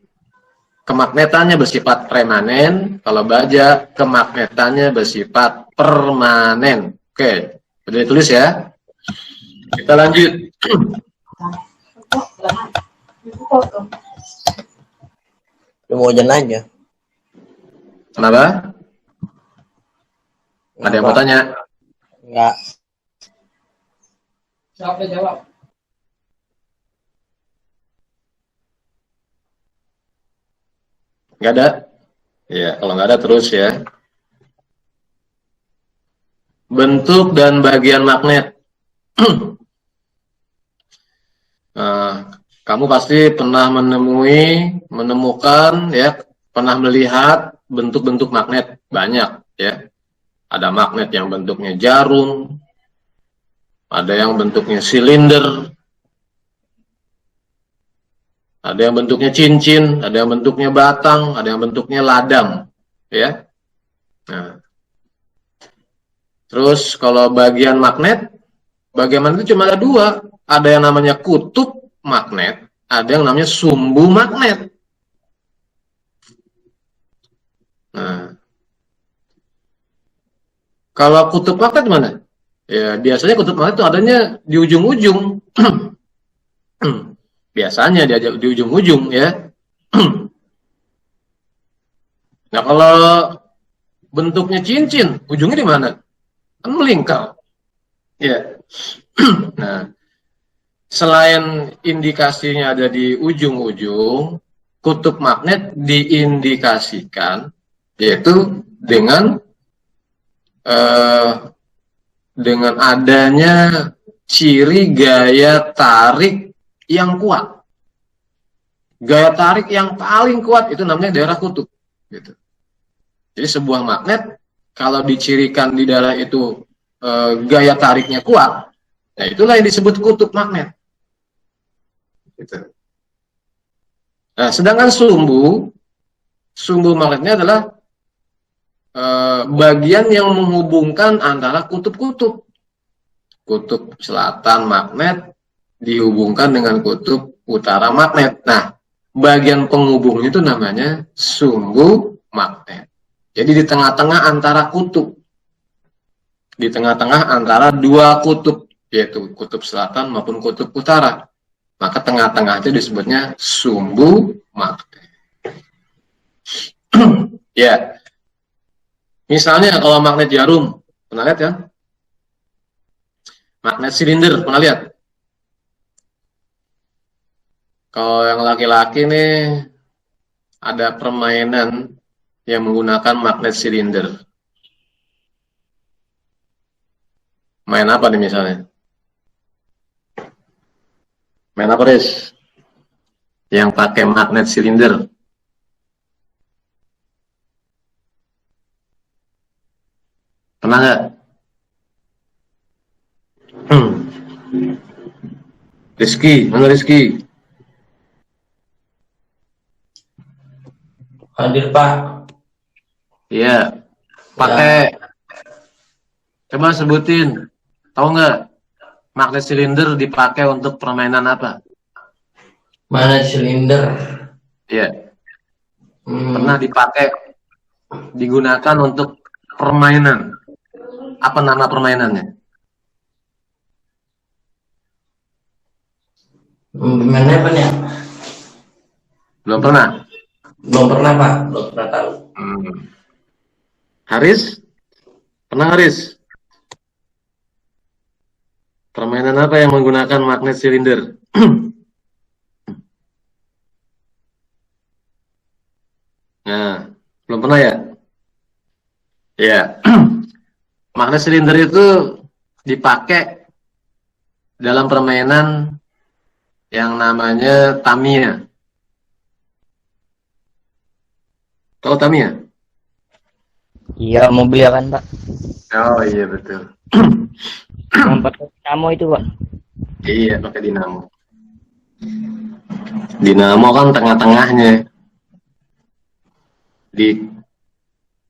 kemagnetannya bersifat remanen. Kalau baja, kemagnetannya bersifat permanen. Oke, sudah ditulis ya. Kita lanjut. Lu mau jalan aja. Kenapa? Ada yang mau tanya? Enggak. Siapa jawab? Nggak ada? Ya, kalau nggak ada terus ya. Bentuk dan bagian magnet. Kamu pasti pernah menemukan ya, pernah melihat bentuk-bentuk magnet banyak ya. Ada magnet yang bentuknya jarum, ada yang bentuknya silinder, ada yang bentuknya cincin, ada yang bentuknya batang, ada yang bentuknya ladam, ya. Nah, terus kalau bagian magnet, bagian magnet itu cuma ada dua, ada yang namanya kutub magnet, ada yang namanya sumbu magnet. Nah, kalau kutub magnet mana? Ya, biasanya kutub magnet itu adanya di ujung-ujung. Biasanya dia di ujung-ujung ya. Nah, kalau bentuknya cincin, ujungnya di mana? Kan melingkar. Ya. Nah, selain indikasinya ada di ujung-ujung, kutub magnet diindikasikan yaitu dengan adanya ciri gaya tarik yang kuat. Gaya tarik yang paling kuat itu namanya daerah kutub. Gitu. Jadi sebuah magnet kalau dicirikan di daerah itu gaya tariknya kuat, nah itulah yang disebut kutub magnet. Gitu. Nah, sedangkan sumbu magnetnya adalah bagian yang menghubungkan antara kutub-kutub. Kutub selatan magnet dihubungkan dengan kutub utara magnet. Nah, bagian penghubung itu namanya sumbu magnet. Jadi di tengah-tengah antara kutub. Di tengah-tengah antara dua kutub, yaitu kutub selatan maupun kutub utara. Maka tengah-tengah itu disebutnya sumbu magnet. Ya. Misalnya kalau magnet jarum, pernah lihat ya? Magnet silinder, pernah lihat? Kalau yang laki-laki nih, ada permainan yang menggunakan magnet silinder. Main apa nih misalnya? Main apa, Riz? Yang pakai magnet silinder. Pernah nggak? Rizky, mana Rizky? Hadir, Pak. Iya. Pakai. Coba sebutin. Tahu nggak? Magnet silinder dipakai untuk permainan apa? Mana silinder? Iya. Pernah dipakai, digunakan untuk permainan. Apa nama permainannya? Mana apa nih? Belum pernah? Belum pernah, Pak. Belum pernah tahu. Haris? Pernah, Haris? Permainan apa yang menggunakan magnet silinder? Nah, belum pernah ya? Ya. Magnet silinder itu dipakai dalam permainan yang namanya Tamiya. Tahu Tamiya? Iya, mobil ya kan, Pak? Oh iya betul. Yang pakai dinamo itu, Pak. Iya, pakai dinamo. Dinamo kan tengah-tengahnya. Di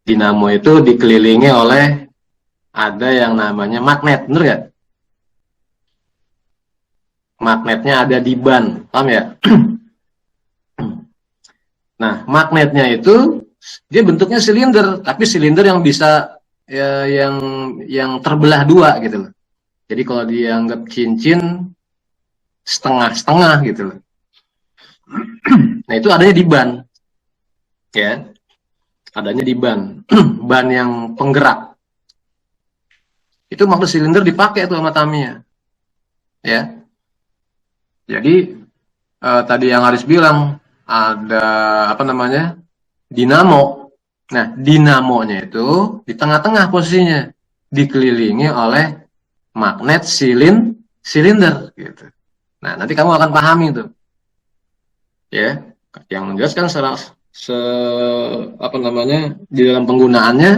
dinamo itu dikelilingi oleh ada yang namanya magnet, bener nggak? Magnetnya ada di ban, paham ya? Nah, magnetnya itu dia bentuknya silinder, tapi silinder yang bisa ya, yang terbelah dua gitu loh. Jadi kalau dianggap cincin setengah-setengah gitu loh. Nah, itu adanya di ban. Ya. Adanya di ban. Ban yang penggerak. Itu magnet silinder dipakai tuh sama Tamiya. Ya. Jadi tadi yang Haris bilang ada apa namanya? Dinamo. Nah, dinamonya itu di tengah-tengah posisinya, dikelilingi oleh magnet silinder gitu. Nah, nanti kamu akan pahami itu. Ya, yang menjelaskan apa namanya di dalam penggunaannya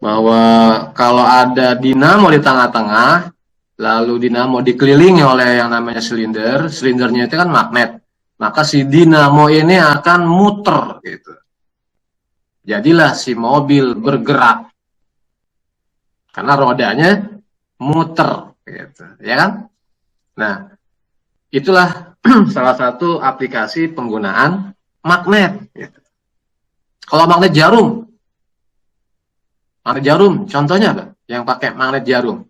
bahwa kalau ada dinamo di tengah-tengah, lalu dinamo dikelilingi oleh yang namanya silinder, silindernya itu kan magnet, maka si dinamo ini akan muter gitu. Jadilah si mobil bergerak karena rodanya muter gitu, ya kan? Nah, itulah salah satu aplikasi penggunaan magnet gitu. Kalau magnet jarum contohnya apa? Yang pakai magnet jarum.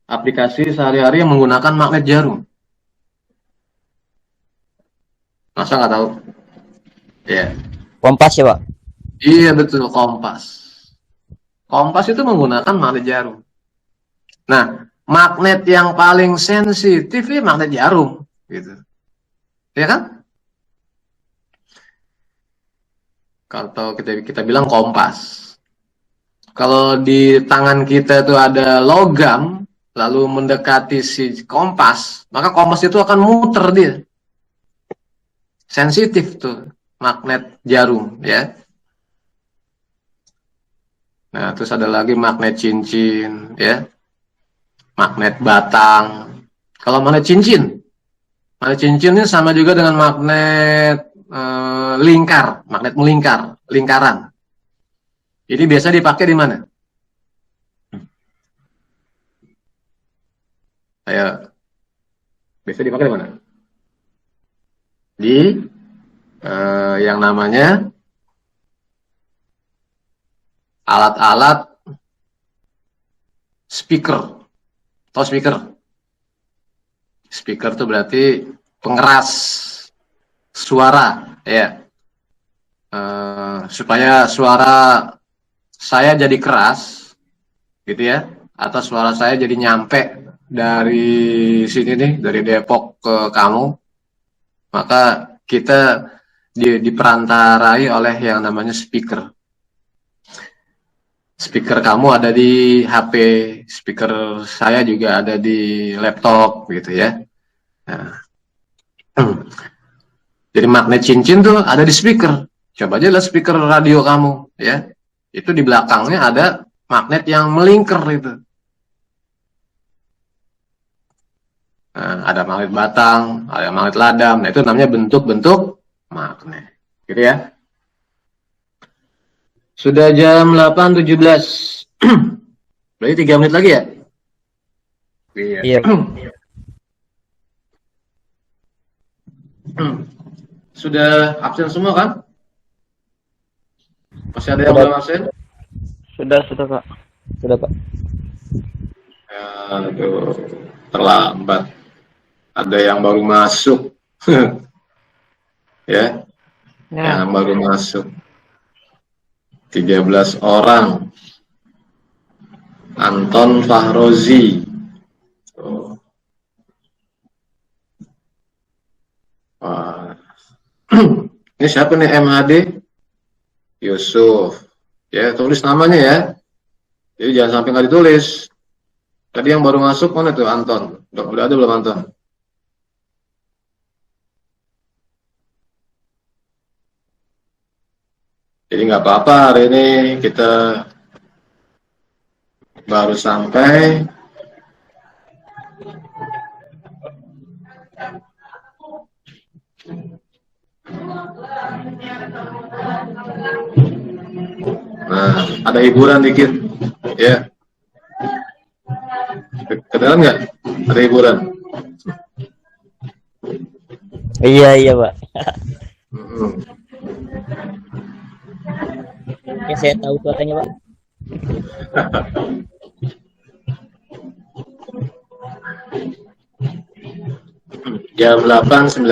Aplikasi sehari-hari yang menggunakan magnet jarum. Masa nggak tahu? Ya. Kompas ya, Pak? Iya betul, kompas. Kompas itu menggunakan magnet jarum. Nah, magnet yang paling sensitif ya magnet jarum, gitu. Ya kan? Kalau kita bilang kompas. Kalau di tangan kita itu ada logam, lalu mendekati si kompas, maka kompas itu akan muter dia. Sensitif tuh magnet jarum, ya. Nah, terus ada lagi magnet cincin, ya. Magnet batang. Kalau magnet cincin ini sama juga dengan magnet lingkar, magnet melingkar, lingkaran. Ini biasa dipakai di mana? Ayo, bisa dipakai di mana? Di yang namanya alat-alat speaker. Tahu speaker? Speaker itu berarti pengeras suara, ya. Supaya suara saya jadi keras, gitu ya, atau suara saya jadi nyampe dari sini nih, dari Depok ke kamu, maka kita diperantarai oleh yang namanya speaker. Speaker kamu ada di HP, speaker saya juga ada di laptop, gitu ya. Nah. Jadi magnet cincin tuh ada di speaker. Coba aja lihat speaker radio kamu, ya. Itu di belakangnya ada magnet yang melingkar itu. Nah, ada magnet batang, ada magnet ladam. Nah, itu namanya bentuk-bentuk magnet. Gitu ya. Sudah jam 8.17. Berarti 3 menit lagi ya? Iya. Sudah absen semua kan? Masih ada yang belum absen? Sudah Pak. Sudah Pak. Aduh, terlambat. Ada yang baru masuk. Ya, yang baru masuk. 13 orang. Anton Fahrozi. Oh. Wah. Ini siapa nih MHD? Yusuf. Ya, tulis namanya ya. Jadi jangan sampai nggak ditulis. Tadi yang baru masuk mana tuh Anton? Udah ada belum Anton? Jadi nggak apa-apa, hari ini kita baru sampai. Nah, ada hiburan dikit, ya. Kedengeran nggak? Ada hiburan. Iya Pak. Ya saya tahu suaranya Pak. Jam 8.19.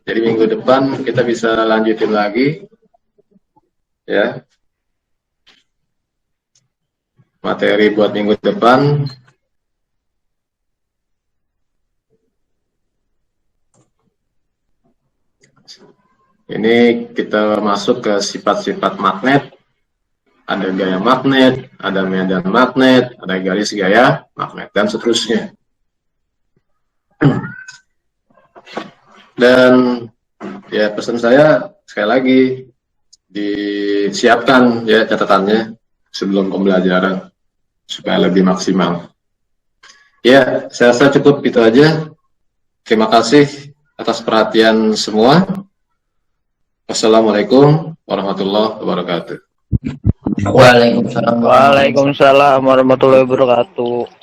Jadi minggu depan kita bisa lanjutin lagi, ya. Materi buat minggu depan. Ini kita masuk ke sifat-sifat magnet. Ada gaya magnet, ada medan magnet, ada garis gaya magnet, dan seterusnya. Dan ya pesan saya sekali lagi, disiapkan ya catatannya sebelum pembelajaran supaya lebih maksimal. Ya, saya rasa cukup itu aja. Terima kasih atas perhatian semua. Wassalamualaikum warahmatullahi wabarakatuh. Waalaikumsalam. Waalaikumsalam warahmatullahi wabarakatuh.